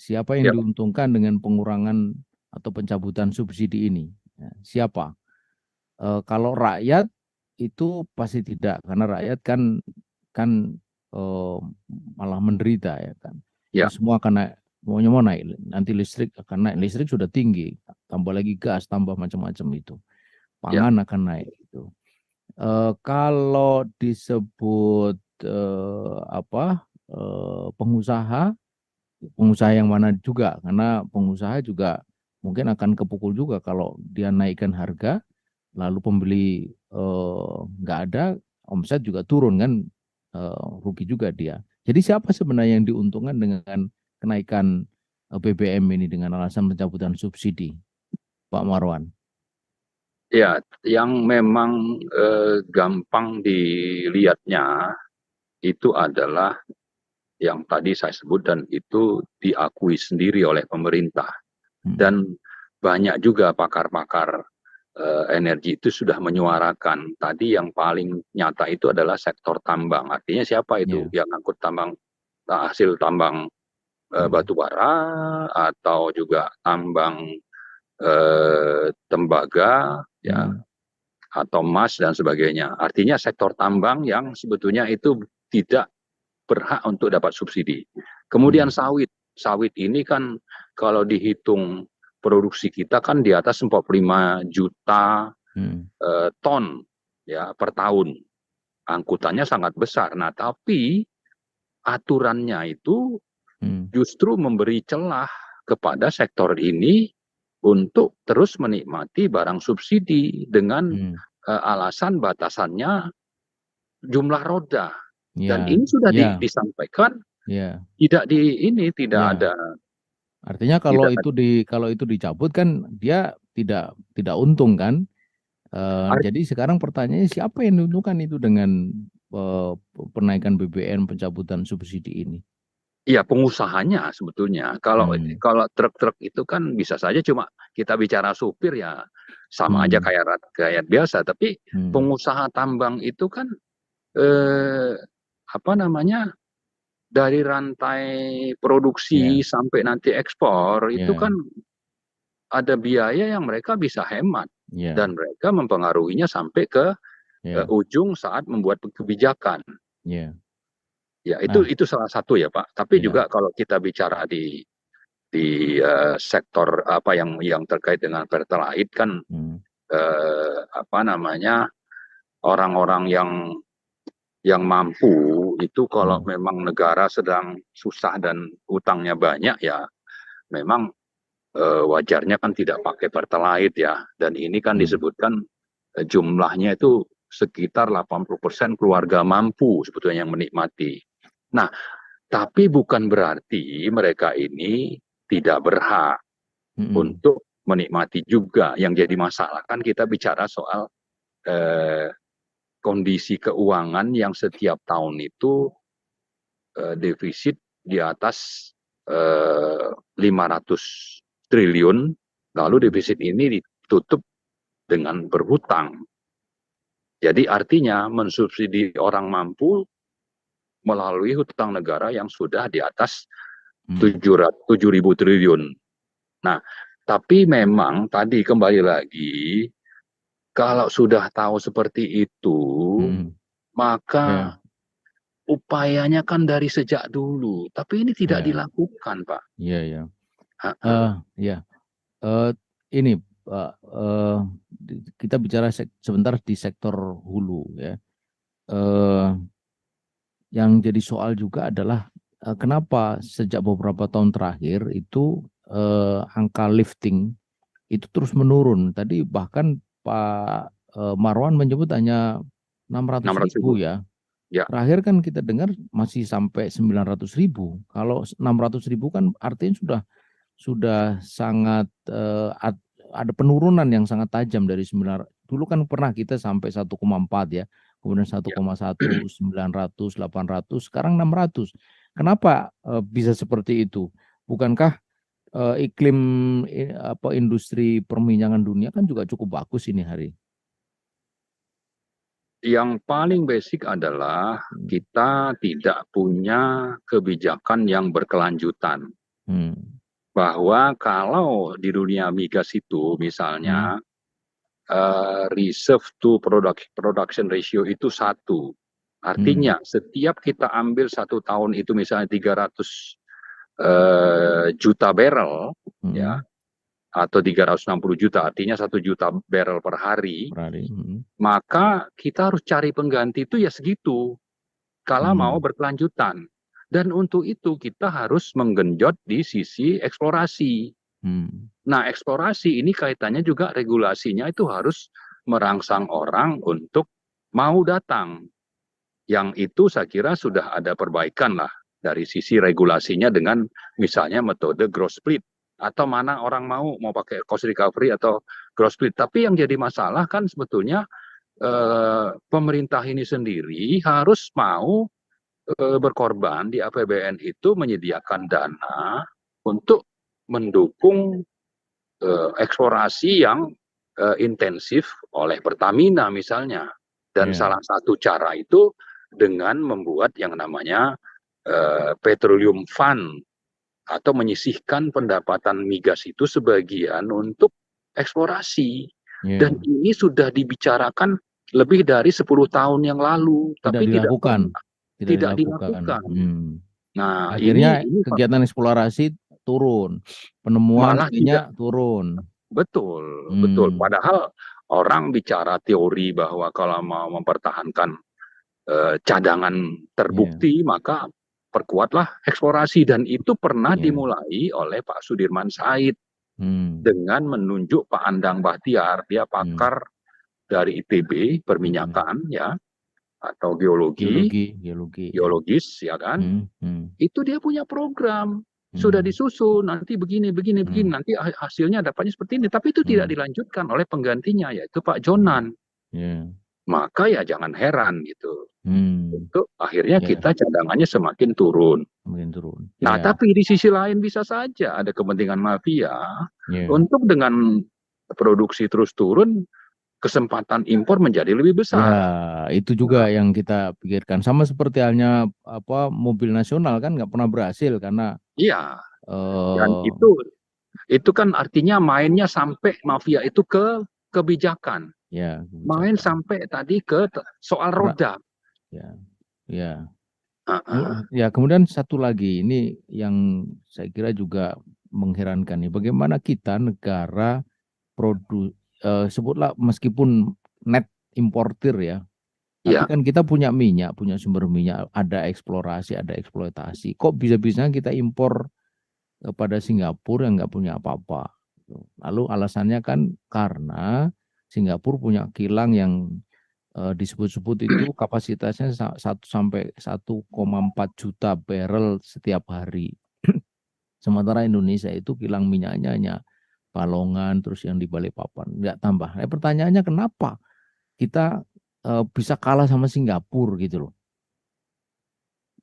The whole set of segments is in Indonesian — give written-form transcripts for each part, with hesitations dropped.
Siapa yang Ya, diuntungkan dengan pengurangan atau pencabutan subsidi ini? Ya, siapa? Kalau rakyat itu pasti tidak, karena rakyat kan eh, malah menderita ya kan. Ini ya, semua akan naik, maunya mau naik, nanti listrik akan naik, listrik sudah tinggi, tambah lagi gas, tambah macam-macam itu, ya, pangan akan naik itu. Kalau disebut apa pengusaha, pengusaha yang mana juga, karena pengusaha juga mungkin akan kepukul juga kalau dia naikkan harga, lalu pembeli nggak ada, omset juga turun kan, rugi juga dia. Jadi siapa sebenarnya yang diuntungkan dengan kenaikan BBM ini dengan alasan pencabutan subsidi, Pak Marwan? ya. Yang memang gampang dilihatnya itu adalah yang tadi saya sebut dan itu diakui sendiri oleh pemerintah. Hmm. Dan banyak juga pakar-pakar energi itu sudah menyuarakan. Tadi yang paling nyata itu adalah sektor tambang. Artinya siapa itu Ya. yang angkut tambang, hasil tambang Hmm. batu bara atau juga tambang tembaga, ya, Hmm. atau emas dan sebagainya. Artinya sektor tambang yang sebetulnya itu tidak berhak untuk dapat subsidi. Kemudian Hmm. sawit. Sawit ini kan kalau dihitung produksi kita kan di atas 45 juta Hmm. ton ya per tahun. Angkutannya sangat besar. Nah, tapi aturannya itu Hmm. justru memberi celah kepada sektor ini untuk terus menikmati barang subsidi dengan Hmm. alasan batasannya jumlah roda. Dan Ya. ini sudah Ya. disampaikan, Ya. tidak di ini tidak Ya. ada Artinya kalau tidak itu dicabut kan dia tidak untung kan? ada. Jadi sekarang pertanyaannya siapa yang diuntungkan itu dengan eh, penaikan BBM, pencabutan subsidi ini? Iya, pengusahanya sebetulnya. Kalau Hmm. kalau truk-truk itu kan bisa saja cuma kita bicara supir ya sama aja Hmm. kayak rakyat biasa. Tapi Hmm. pengusaha tambang itu kan eh, apa namanya dari rantai produksi Ya. sampai nanti ekspor itu Ya. kan ada biaya yang mereka bisa hemat Ya. dan mereka mempengaruhinya sampai ke Ya. ujung saat membuat kebijakan. Ya. Ya Nah. itu salah satu ya Pak. Tapi Ya. juga kalau kita bicara di sektor apa yang terkait dengan pertalite kan Hmm. apa namanya orang-orang yang mampu itu kalau Hmm. memang negara sedang susah dan utangnya banyak ya memang wajarnya kan tidak pakai pertalite ya, dan ini kan Hmm. disebutkan jumlahnya itu sekitar 80% keluarga mampu sebetulnya yang menikmati. Nah, tapi bukan berarti mereka ini tidak berhak Hmm. untuk menikmati juga. Yang jadi masalah kan kita bicara soal eh, kondisi keuangan yang setiap tahun itu defisit di atas 500 triliun, lalu Hmm. defisit ini ditutup dengan berhutang. Jadi artinya mensubsidi orang mampu melalui hutang negara yang sudah di atas Hmm. 7.000 triliun. Nah, tapi memang tadi kembali lagi, kalau sudah tahu seperti itu, Hmm. maka Ya. upayanya kan dari sejak dulu. Tapi ini tidak Ya. dilakukan, Pak. Ya. Ya. Ha-ha. Ya. Eh, ini Pak, kita bicara sebentar di sektor hulu ya. Eh, yang jadi soal juga adalah kenapa sejak beberapa tahun terakhir itu angka lifting itu terus menurun. Tadi bahkan Pak Marwan menyebut hanya 600 600.000. ribu ya. Ya, Terakhir kan kita dengar masih sampai 900 ribu. Kalau 600 ribu kan artinya sudah sangat ada penurunan yang sangat tajam dari 9. Dulu kan pernah kita sampai 1,4 ya, kemudian ya. 1,1, 900, 800, sekarang 600. Kenapa bisa seperti itu? Bukankah iklim apa industri perminyakan dunia kan juga cukup bagus ini hari? Yang paling basic adalah Hmm. kita tidak punya kebijakan yang berkelanjutan. Hmm. bahwa kalau di dunia migas itu misalnya reserve to production ratio itu 1. Artinya setiap kita ambil 1 tahun itu misalnya 300 juta barrel, ya, atau 360 juta, artinya 1 juta barrel per hari, maka kita harus cari pengganti itu ya segitu, kalau mau berkelanjutan. Dan untuk itu kita harus menggenjot di sisi eksplorasi. Nah, eksplorasi ini kaitannya juga regulasinya itu harus merangsang orang untuk mau datang. Yang itu saya kira sudah ada perbaikan lah dari sisi regulasinya dengan misalnya metode gross split. Atau mana orang mau pakai cost recovery atau gross split. Tapi yang jadi masalah kan sebetulnya pemerintah ini sendiri harus mau berkorban di APBN itu menyediakan dana untuk mendukung eksplorasi yang intensif oleh Pertamina misalnya. Dan salah satu cara itu dengan membuat yang namanya petroleum fund atau menyisihkan pendapatan migas itu sebagian untuk eksplorasi. Dan ini sudah dibicarakan lebih dari 10 tahun yang lalu, tapi tidak dilakukan. Nah, akhirnya ini kegiatan eksplorasi turun, penemuan minyak turun. Betul, betul. Padahal orang bicara teori bahwa kalau mau mempertahankan cadangan terbukti, maka perkuatlah eksplorasi. Dan itu pernah dimulai oleh Pak Sudirman Said dengan menunjuk Pak Andang Bahtiar, dia pakar dari ITB perminyakan, ya, atau geologis, ya kan? Itu dia punya program, sudah disusun, nanti begini, nanti hasilnya dapatnya seperti ini. Tapi itu tidak dilanjutkan oleh penggantinya, yaitu Pak Jonan. Maka ya jangan heran gitu. Untuk akhirnya kita cadangannya semakin turun. Nah, tapi di sisi lain bisa saja ada kepentingan mafia untuk dengan produksi terus turun, kesempatan impor menjadi lebih besar. Ya, itu juga yang kita pikirkan. Sama seperti halnya mobil nasional kan nggak pernah berhasil karena. Iya. Dan itu kan artinya mainnya sampai mafia itu ke kebijakan. Ya, main sampai tadi ke soal roda. Ya, kemudian satu lagi ini yang saya kira juga mengherankan nih, bagaimana kita negara sebutlah meskipun net importir ya, tapi kan kita punya minyak, punya sumber minyak, ada eksplorasi, ada eksploitasi. Kok bisa-bisanya kita impor kepada Singapura yang nggak punya apa-apa? Lalu alasannya kan karena Singapura punya kilang yang disebut-sebut itu kapasitasnya 1 sampai 1,4 juta barrel setiap hari. Sementara Indonesia itu kilang minyaknya hanya Balongan, terus yang di Balikpapan, nggak tambah. Pertanyaannya kenapa kita bisa kalah sama Singapura gitu loh?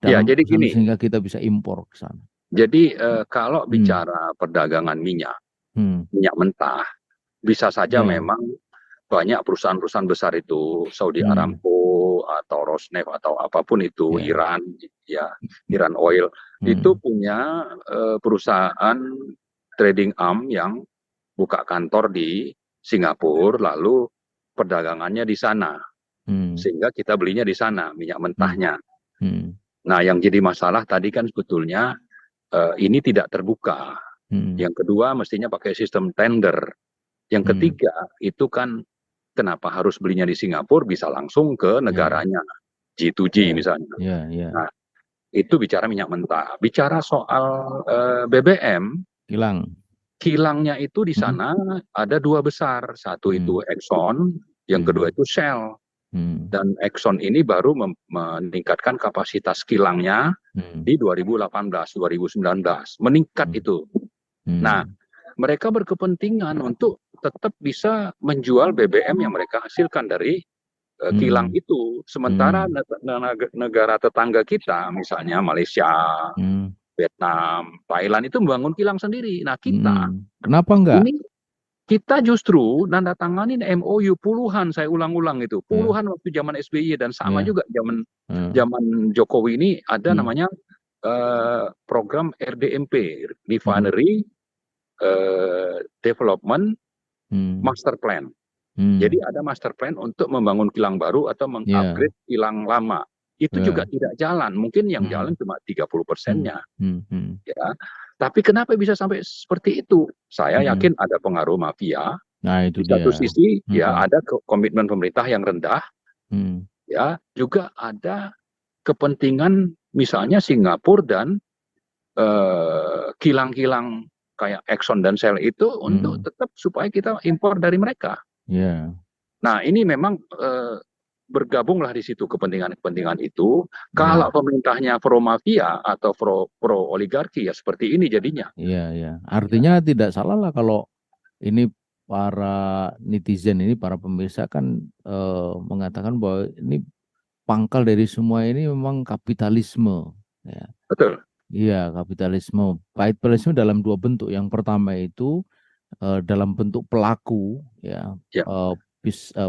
Ya, jadi gini. Sehingga kita bisa impor ke sana. Jadi kalau bicara perdagangan minyak mentah, bisa saja memang banyak perusahaan-perusahaan besar itu, Saudi Aramco atau Rosneft atau apapun itu, Iran, ya, Iran Oil, itu punya perusahaan trading arm yang buka kantor di Singapura, lalu perdagangannya di sana, sehingga kita belinya di sana minyak mentahnya. Nah, yang jadi masalah tadi kan sebetulnya ini tidak terbuka. Yang kedua, mestinya pakai sistem tender. Yang ketiga, itu kan kenapa harus belinya di Singapura, bisa langsung ke negaranya, G2G misalnya. Nah, itu bicara minyak mentah. Bicara soal BBM, kilangnya itu di sana ada 2 besar. Satu itu Exxon, yang kedua itu Shell. Dan Exxon ini baru meningkatkan kapasitas kilangnya di 2018-2019, meningkat itu. Nah, mereka berkepentingan untuk tetap bisa menjual BBM yang mereka hasilkan dari kilang itu. Sementara negara tetangga kita, misalnya Malaysia, Vietnam, Thailand, itu membangun kilang sendiri. Nah, kita kenapa enggak? Ini kita justru nanda tanganin MOU puluhan, saya ulang-ulang itu, puluhan waktu zaman SBY, dan sama juga zaman Jokowi ini ada namanya program RDMP, Refinery development Hmm. master plan. Hmm. Jadi ada master plan untuk membangun kilang baru atau Ya. mengupgrade kilang lama. Itu juga Ya. tidak jalan. Mungkin yang Hmm. jalan cuma Hmm. 30%-nya. Hmm. Ya. Tapi kenapa bisa sampai seperti itu? Saya Hmm. yakin ada pengaruh mafia. Nah, itu Di satu dia. sisi ya Hmm. ada komitmen pemerintah yang rendah, Hmm. ya juga ada kepentingan misalnya Singapura dan kilang-kilang kayak Exxon dan Shell itu untuk tetap supaya kita impor dari mereka. Ya. Nah ini memang bergabunglah di situ kepentingan-kepentingan itu. Ya. Kalau pemerintahnya pro mafia atau pro oligarki ya seperti ini jadinya. Iya, ya. Ya, Artinya tidak salah lah kalau ini para netizen ini, para pemirsa kan mengatakan bahwa ini pangkal dari semua ini memang kapitalisme. Ya. betul. Iya, kapitalisme. Kapitalisme dalam dua bentuk. Yang pertama itu dalam bentuk pelaku, ya, Ya,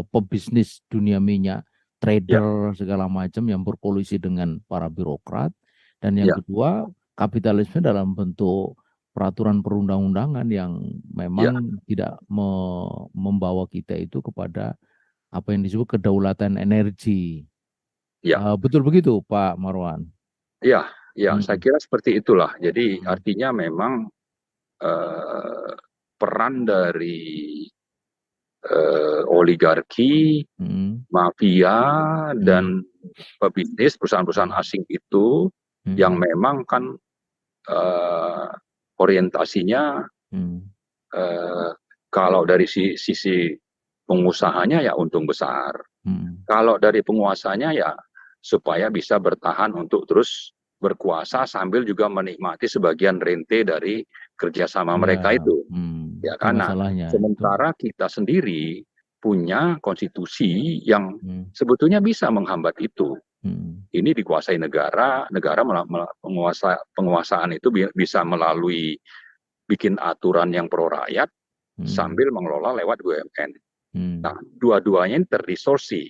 pebisnis dunia minyak, ya, trader segala macam yang berkolusi dengan para birokrat. Dan yang ya, kedua, kapitalisme dalam bentuk peraturan perundang-undangan yang ya, memang tidak membawa kita itu kepada apa yang disebut kedaulatan energi. ya, Betul begitu, Pak Marwan? ya, ya. Saya Hmm. kira seperti itulah. Jadi Hmm. artinya memang peran dari oligarki, Hmm. mafia, Hmm. dan pebisnis perusahaan-perusahaan Hmm. asing itu yang Hmm. memang kan eh, orientasinya Hmm. eh, kalau dari sisi pengusahanya ya untung besar. Hmm. Kalau dari penguasanya ya supaya bisa bertahan untuk terus berkuasa sambil juga menikmati sebagian rente dari kerjasama Ya, mereka itu. Ya itu karena masalahnya itu. sementara kita sendiri punya konstitusi yang Hmm. sebetulnya bisa menghambat itu. Hmm. Ini dikuasai negara, negara penguasaan itu bisa melalui bikin aturan yang pro rakyat Hmm. sambil mengelola lewat BUMN. Nah, Hmm. dua-duanya ini terdistorsi.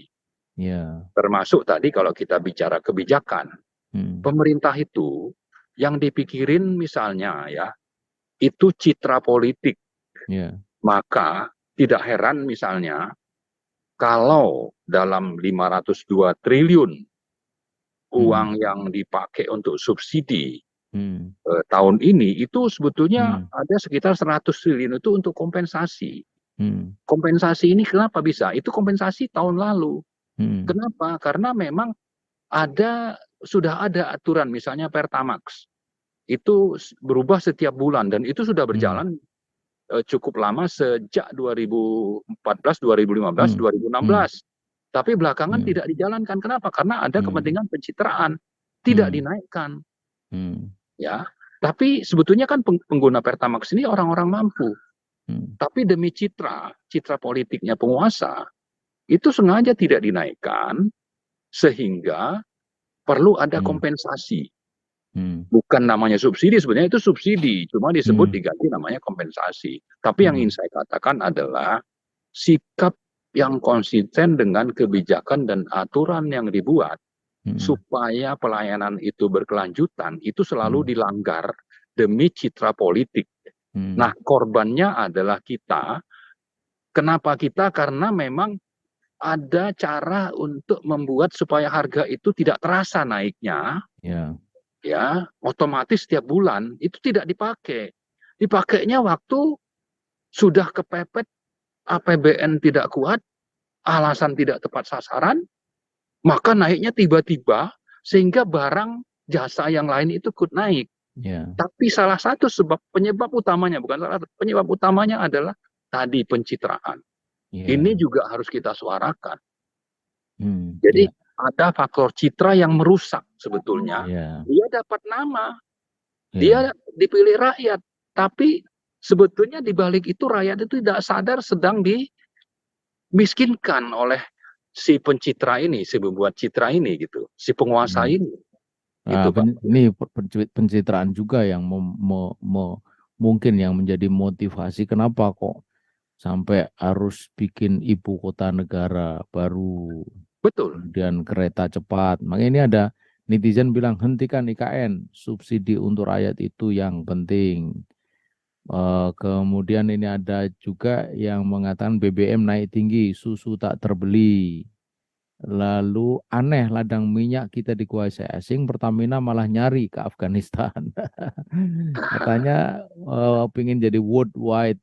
Ya. Termasuk tadi kalau kita bicara kebijakan, Hmm. pemerintah itu yang dipikirin misalnya ya, itu citra politik. Ya. Maka tidak heran misalnya kalau dalam 502 triliun Hmm. uang yang dipakai untuk subsidi Hmm. tahun ini itu sebetulnya Hmm. ada sekitar 100 triliun itu untuk kompensasi. Hmm. Kompensasi ini kenapa bisa? Itu kompensasi tahun lalu. Hmm. Kenapa? Karena memang sudah ada aturan misalnya Pertamax itu berubah setiap bulan dan itu sudah Hmm. berjalan cukup lama sejak 2014, 2015, Hmm. Hmm. 2016. Tapi belakangan Hmm. tidak dijalankan. Kenapa? Karena ada Hmm. kepentingan pencitraan. Tidak Hmm. dinaikkan. Hmm. Ya. Tapi sebetulnya kan pengguna Pertamax ini orang-orang mampu. Hmm. Tapi demi citra politiknya penguasa, itu sengaja tidak dinaikkan sehingga perlu ada Hmm. kompensasi. Hmm. Bukan namanya subsidi, sebenarnya itu subsidi, cuma disebut Hmm. diganti namanya kompensasi. Tapi yang ingin Hmm. saya katakan adalah sikap yang konsisten dengan kebijakan dan aturan yang dibuat Hmm. supaya pelayanan itu berkelanjutan, itu Hmm. selalu dilanggar demi citra politik. Hmm. Nah, korbannya adalah kita. Kenapa kita? Karena memang ada cara untuk membuat supaya harga itu tidak terasa naiknya, Ya. ya otomatis setiap bulan itu tidak dipakai. Dipakainya waktu sudah kepepet, APBN tidak kuat, alasan tidak tepat sasaran, maka naiknya tiba-tiba sehingga barang jasa yang lain itu ikut naik. Ya. Tapi salah satu penyebab utamanya, bukan salah satu, penyebab utamanya adalah tadi pencitraan. Ini Ya. juga harus kita suarakan. Hmm. Jadi Ya. ada faktor citra yang merusak sebetulnya. Ya. Dia dapat nama, Ya. dia dipilih rakyat, tapi sebetulnya di balik itu rakyat itu tidak sadar sedang dimiskinkan oleh si pencitra ini, si pembuat citra ini gitu, si penguasa Hmm. ini. Itu Pak. Ini pencitraan juga yang mungkin yang menjadi motivasi kenapa kok sampai harus bikin ibu kota negara baru, Betul. kemudian kereta cepat. Makanya ini ada netizen bilang hentikan IKN, subsidi untuk rakyat itu yang penting. Kemudian ini ada juga yang mengatakan BBM naik tinggi, susu tak terbeli. Lalu aneh, ladang minyak kita dikuasai asing, Pertamina malah nyari ke Afghanistan. Katanya pengen jadi worldwide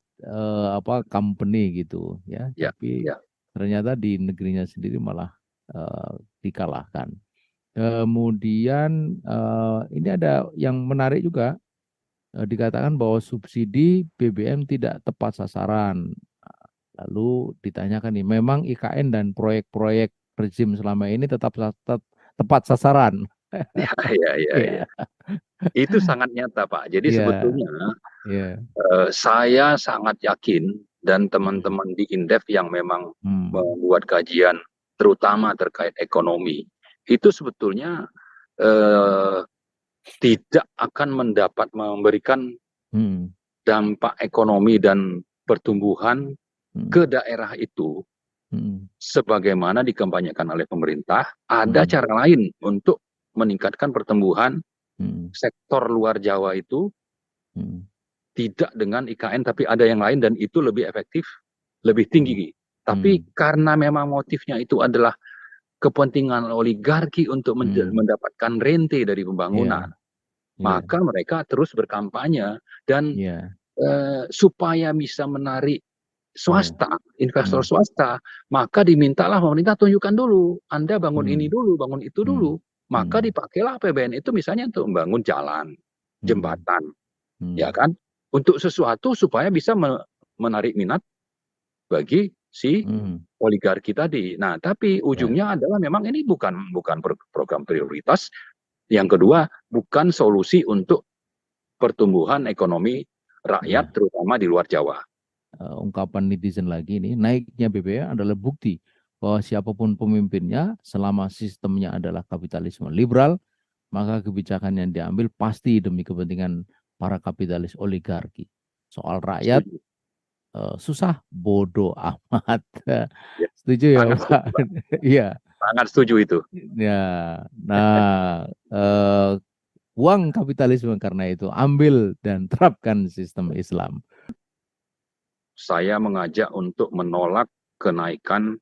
company gitu ya, Ya, tapi ya. ternyata di negerinya sendiri malah dikalahkan. Kemudian ini ada yang menarik juga, dikatakan bahwa subsidi BBM tidak tepat sasaran. Lalu ditanyakan nih, memang IKN dan proyek-proyek rezim selama ini tetap tepat sasaran? Ya, ya, ya, ya. Iya, Itu sangat nyata, Pak. Jadi iya, sebetulnya iya. saya sangat yakin dan Hmm, teman-teman di Indef yang memang hmm, membuat kajian terutama terkait ekonomi itu sebetulnya eh, tidak akan memberikan hmm, dampak ekonomi dan pertumbuhan hmm, ke daerah itu hmm, sebagaimana dikampanyekan oleh pemerintah. Ada hmm, cara lain untuk meningkatkan pertumbuhan hmm, sektor luar Jawa itu, hmm, tidak dengan IKN tapi ada yang lain dan itu lebih efektif, lebih hmm, tinggi. Tapi hmm, karena memang motifnya itu adalah kepentingan oligarki untuk hmm. mendapatkan rente dari pembangunan, Iya, iya, maka mereka terus berkampanye dan iya, supaya bisa menarik iya. swasta, investor Hmm, swasta, maka dimintalah pemerintah tunjukkan dulu, Anda bangun ini hmm, dulu, bangun itu hmm, dulu. Maka hmm, dipakailah APBN itu misalnya untuk membangun jalan, hmm, jembatan, ya hmm. kan? Untuk sesuatu supaya bisa menarik minat bagi si Hmm. oligarki tadi. Nah, tapi Ya, ujungnya adalah memang ini bukan program prioritas. Yang kedua, bukan solusi untuk pertumbuhan ekonomi rakyat ya. terutama di luar Jawa. Ungkapan netizen lagi ini, naiknya BBM adalah bukti bahwa siapapun pemimpinnya, selama sistemnya adalah kapitalisme liberal, maka kebijakan yang diambil pasti demi kepentingan para kapitalis oligarki. Soal rakyat, Setuju. susah, bodoh amat. Ya, Setuju ya, sangat Pak? setuju, Pak. Iya. Sangat setuju itu. Ya, nah, uang kapitalisme karena itu ambil dan terapkan sistem Islam. Saya mengajak untuk menolak kenaikan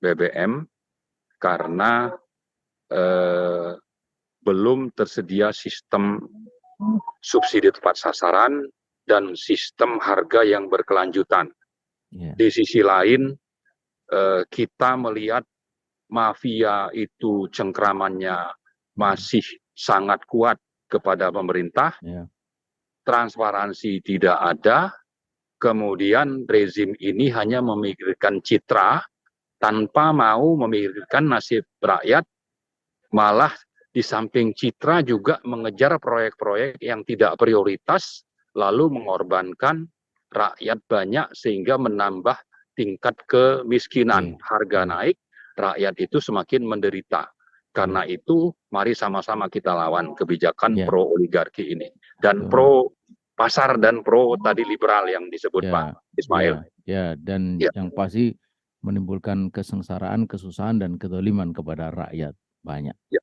BBM karena eh, belum tersedia sistem subsidi tepat sasaran dan sistem harga yang berkelanjutan. Ya, Di sisi lain, kita melihat mafia itu cengkramannya hmm, masih sangat kuat kepada pemerintah, ya, transparansi tidak ada, kemudian rezim ini hanya memikirkan citra tanpa mau memikirkan nasib rakyat, malah di samping citra juga mengejar proyek-proyek yang tidak prioritas, lalu mengorbankan rakyat banyak sehingga menambah tingkat kemiskinan. oke, Harga ya, naik, rakyat itu semakin menderita. ya, Karena itu, mari sama-sama kita lawan kebijakan ya, pro oligarki ini. Dan betul. pro pasar dan pro tadi liberal yang disebut Ya, Pak Ismail. ya, ya, dan Ya, yang pasti menimbulkan kesengsaraan, kesusahan, dan kedoliman kepada rakyat banyak. ya.